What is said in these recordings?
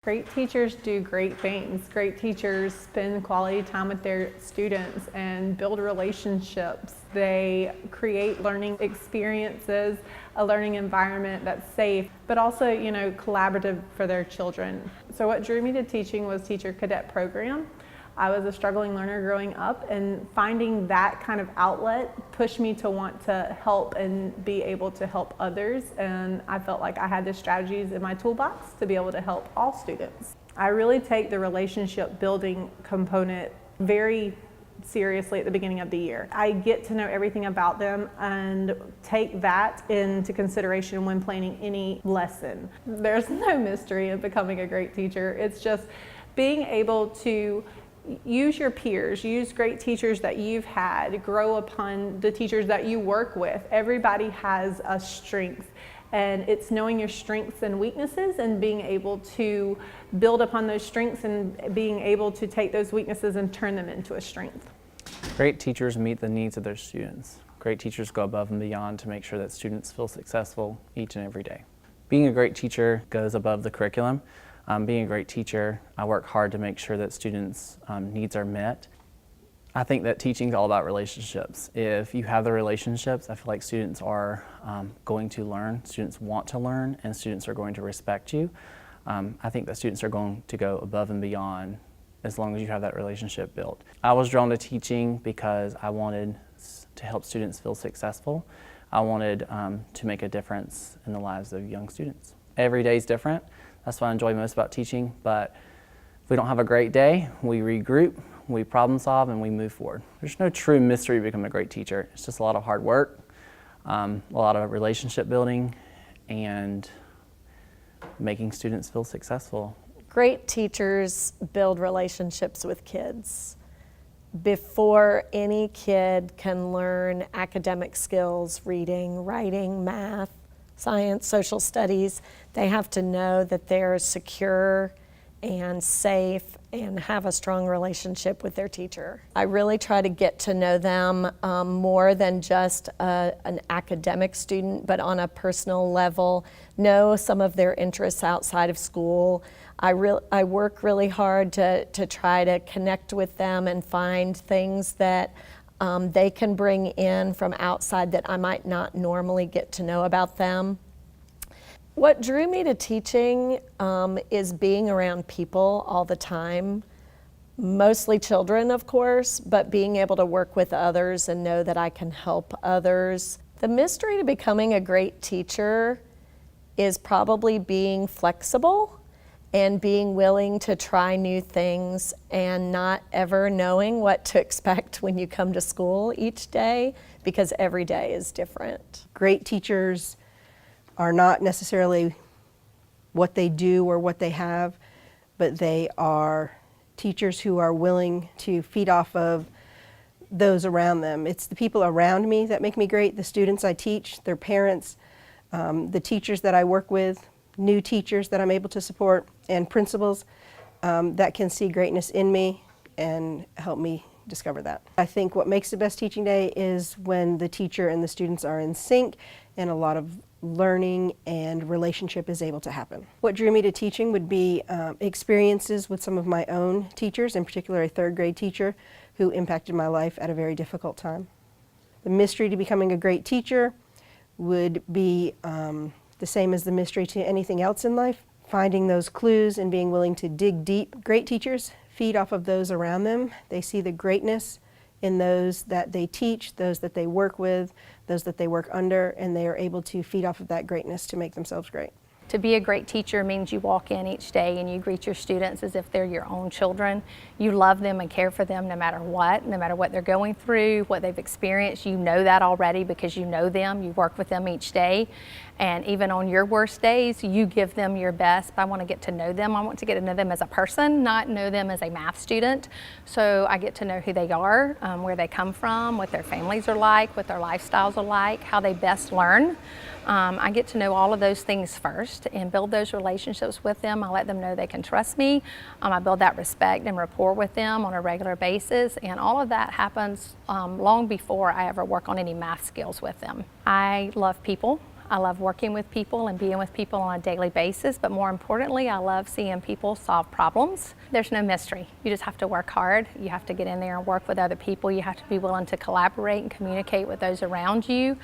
Great teachers do great things. Great teachers spend quality time with their students and build relationships. They create learning experiences, a learning environment that's safe, but also, collaborative for their children. So what drew me to teaching was Teacher Cadet Program. I was a struggling learner growing up, and finding that kind of outlet pushed me to want to help and be able to help others. And I felt like I had the strategies in my toolbox to be able to help all students. I really take the relationship building component very seriously at the beginning of the year. I get to know everything about them and take that into consideration when planning any lesson. There's no mystery in becoming a great teacher. It's just being able to use your peers, use great teachers that you've had, grow upon the teachers that you work with. Everybody has a strength, and it's knowing your strengths and weaknesses and being able to build upon those strengths and being able to take those weaknesses and turn them into a strength. Great teachers meet the needs of their students. Great teachers go above and beyond to make sure that students feel successful each and every day. Being a great teacher goes above the curriculum. Being a great teacher, I work hard to make sure that students' needs are met. I think that teaching is all about relationships. If you have the relationships, I feel like students are going to learn, students want to learn, and students are going to respect you. I think that students are going to go above and beyond as long as you have that relationship built. I was drawn to teaching because I wanted to help students feel successful. I wanted to make a difference in the lives of young students. Every day is different. That's what I enjoy most about teaching, but if we don't have a great day, we regroup, we problem solve, and we move forward. There's no true mystery to become a great teacher. It's just a lot of hard work, a lot of relationship building, and making students feel successful. Great teachers build relationships with kids. Before any kid can learn academic skills, reading, writing, math, science, social studies, they have to know that they're secure and safe and have a strong relationship with their teacher. I really try to get to know them more than just an academic student, but on a personal level, know some of their interests outside of school. I work really hard to try to connect with them and find things that they can bring in from outside that I might not normally get to know about them. What drew me to teaching is being around people all the time, mostly children, of course, but being able to work with others and know that I can help others. The mystery to becoming a great teacher is probably being flexible and being willing to try new things and not ever knowing what to expect when you come to school each day, because every day is different. Great teachers are not necessarily what they do or what they have, but they are teachers who are willing to feed off of those around them. It's the people around me that make me great, the students I teach, their parents, the teachers that I work with, new teachers that I'm able to support, and principals that can see greatness in me and help me discover that. I think what makes the best teaching day is when the teacher and the students are in sync and a lot of learning and relationship is able to happen. What drew me to teaching would be experiences with some of my own teachers, in particular a third grade teacher who impacted my life at a very difficult time. The mystery to becoming a great teacher would be the same as the mystery to anything else in life, finding those clues and being willing to dig deep. Great teachers feed off of those around them. They see the greatness in those that they teach, those that they work with, those that they work under, and they are able to feed off of that greatness to make themselves great. To be a great teacher means you walk in each day and you greet your students as if they're your own children. You love them and care for them no matter what they're going through, what they've experienced. You know that already because you know them, you work with them each day. And even on your worst days, you give them your best. I want to get to know them. I want to get to know them as a person, not know them as a math student. So I get to know who they are, where they come from, what their families are like, what their lifestyles are like, how they best learn. I get to know all of those things first and build those relationships with them. I let them know they can trust me. I build that respect and rapport with them on a regular basis, and all of that happens long before I ever work on any math skills with them. I love people. I love working with people and being with people on a daily basis, but more importantly, I love seeing people solve problems. There's no mystery. You just have to work hard. You have to get in there and work with other people. You have to be willing to collaborate and communicate with those around you.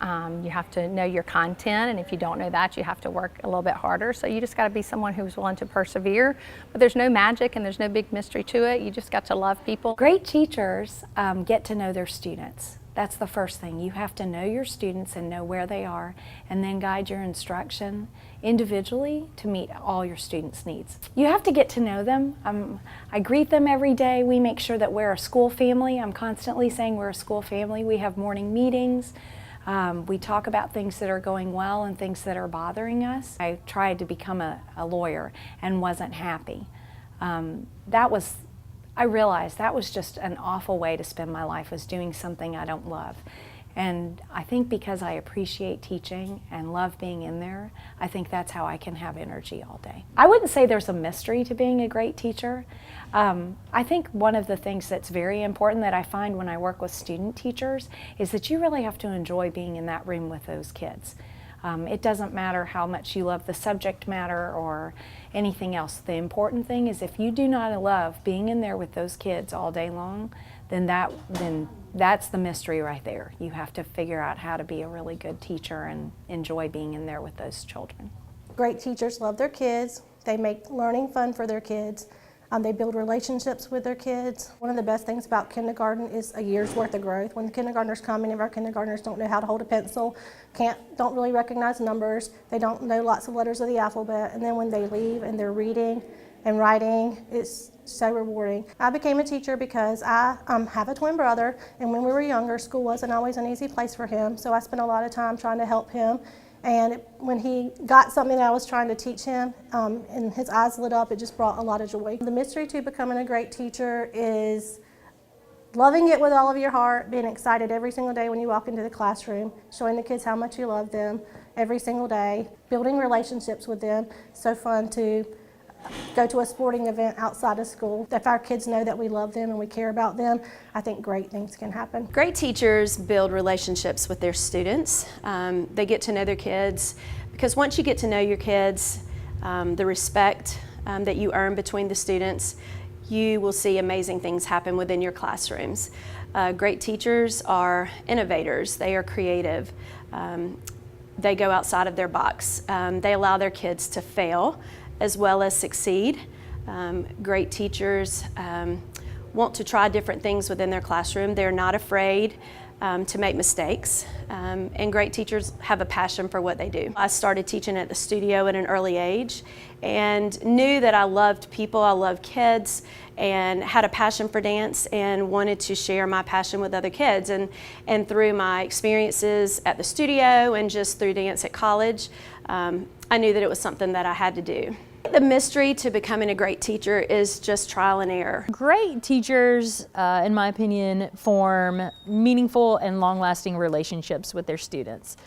You have to know your content, and if you don't know that, you have to work a little bit harder. So you just got to be someone who's willing to persevere. But there's no magic and there's no big mystery to it. You just got to love people. Great teachers get to know their students. That's the first thing. You have to know your students and know where they are, and then guide your instruction individually to meet all your students' needs. You have to get to know them. I greet them every day. We make sure that we're a school family. I'm constantly saying we're a school family. We have morning meetings. We talk about things that are going well and things that are bothering us. I tried to become a lawyer and wasn't happy. I realized that was just an awful way to spend my life, was doing something I don't love. And I think because I appreciate teaching and love being in there, I think that's how I can have energy all day. I wouldn't say there's a mystery to being a great teacher. I think one of the things that's very important that I find when I work with student teachers is that you really have to enjoy being in that room with those kids. It doesn't matter how much you love the subject matter or anything else. The important thing is if you do not love being in there with those kids all day long, then that's the mystery right there. You have to figure out how to be a really good teacher and enjoy being in there with those children. Great teachers love their kids. They make learning fun for their kids. They build relationships with their kids. One of the best things about kindergarten is a year's worth of growth. When the kindergartners come, many of our kindergartners don't know how to hold a pencil, don't really recognize numbers, they don't know lots of letters of the alphabet, and then when they leave and they're reading and writing, it's so rewarding. I became a teacher because I have a twin brother, and when we were younger, school wasn't always an easy place for him, so I spent a lot of time trying to help him. And when he got something that I was trying to teach him, and his eyes lit up, it just brought a lot of joy. The mystery to becoming a great teacher is loving it with all of your heart, being excited every single day when you walk into the classroom, showing the kids how much you love them every single day, building relationships with them. So fun to go to a sporting event outside of school. If our kids know that we love them and we care about them, I think great things can happen. Great teachers build relationships with their students. They get to know their kids, because once you get to know your kids, the respect that you earn between the students, you will see amazing things happen within your classrooms. Great teachers are innovators. They are creative. They go outside of their box. They allow their kids to fail as well as succeed. Great teachers want to try different things within their classroom. They're not afraid to make mistakes, and great teachers have a passion for what they do. I started teaching at the studio at an early age and knew that I loved people, I loved kids, and had a passion for dance and wanted to share my passion with other kids. And through my experiences at the studio and just through dance at college, I knew that it was something that I had to do. The mystery to becoming a great teacher is just trial and error. Great teachers, in my opinion, form meaningful and long-lasting relationships with their students.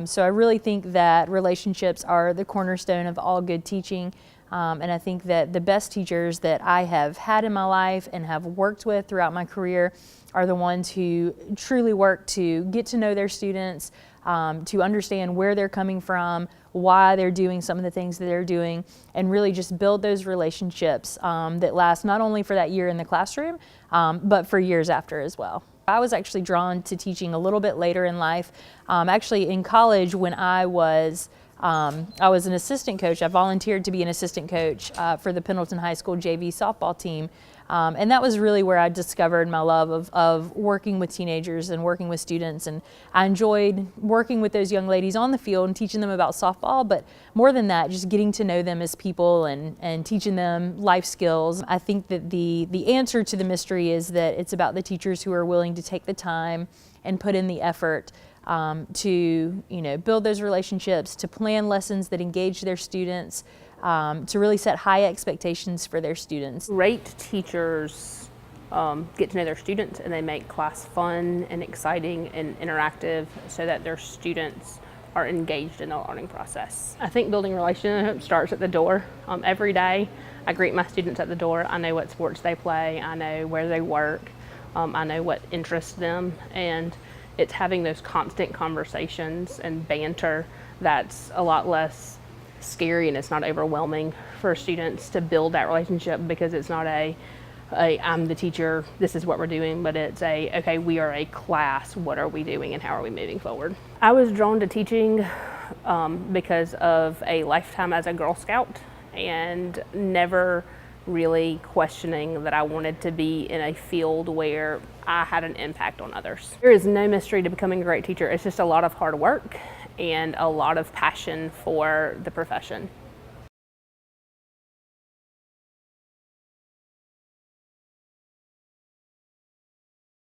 So I really think that relationships are the cornerstone of all good teaching. And I think that the best teachers that I have had in my life and have worked with throughout my career are the ones who truly work to get to know their students, to understand where they're coming from, why they're doing some of the things that they're doing, and really just build those relationships that last not only for that year in the classroom, but for years after as well. I was actually drawn to teaching a little bit later in life. Actually in college, when I was an assistant coach. I volunteered to be an assistant coach for the Pendleton High School JV softball team. And that was really where I discovered my love of working with teenagers and working with students. And I enjoyed working with those young ladies on the field and teaching them about softball, but more than that, just getting to know them as people and teaching them life skills. I think that the answer to the mystery is that it's about the teachers who are willing to take the time and put in the effort to build those relationships, to plan lessons that engage their students, to really set high expectations for their students. Great teachers get to know their students, and they make class fun and exciting and interactive so that their students are engaged in the learning process. I think building relationships starts at the door. Every day I greet my students at the door. I know what sports they play, I know where they work, I know what interests them, and it's having those constant conversations and banter that's a lot less scary, and it's not overwhelming for students to build that relationship, because it's not a I'm the teacher, this is what we're doing, but it's okay, we are a class, what are we doing and how are we moving forward? I was drawn to teaching because of a lifetime as a Girl Scout, and never really questioning that I wanted to be in a field where I had an impact on others. There is no mystery to becoming a great teacher. It's just a lot of hard work and a lot of passion for the profession.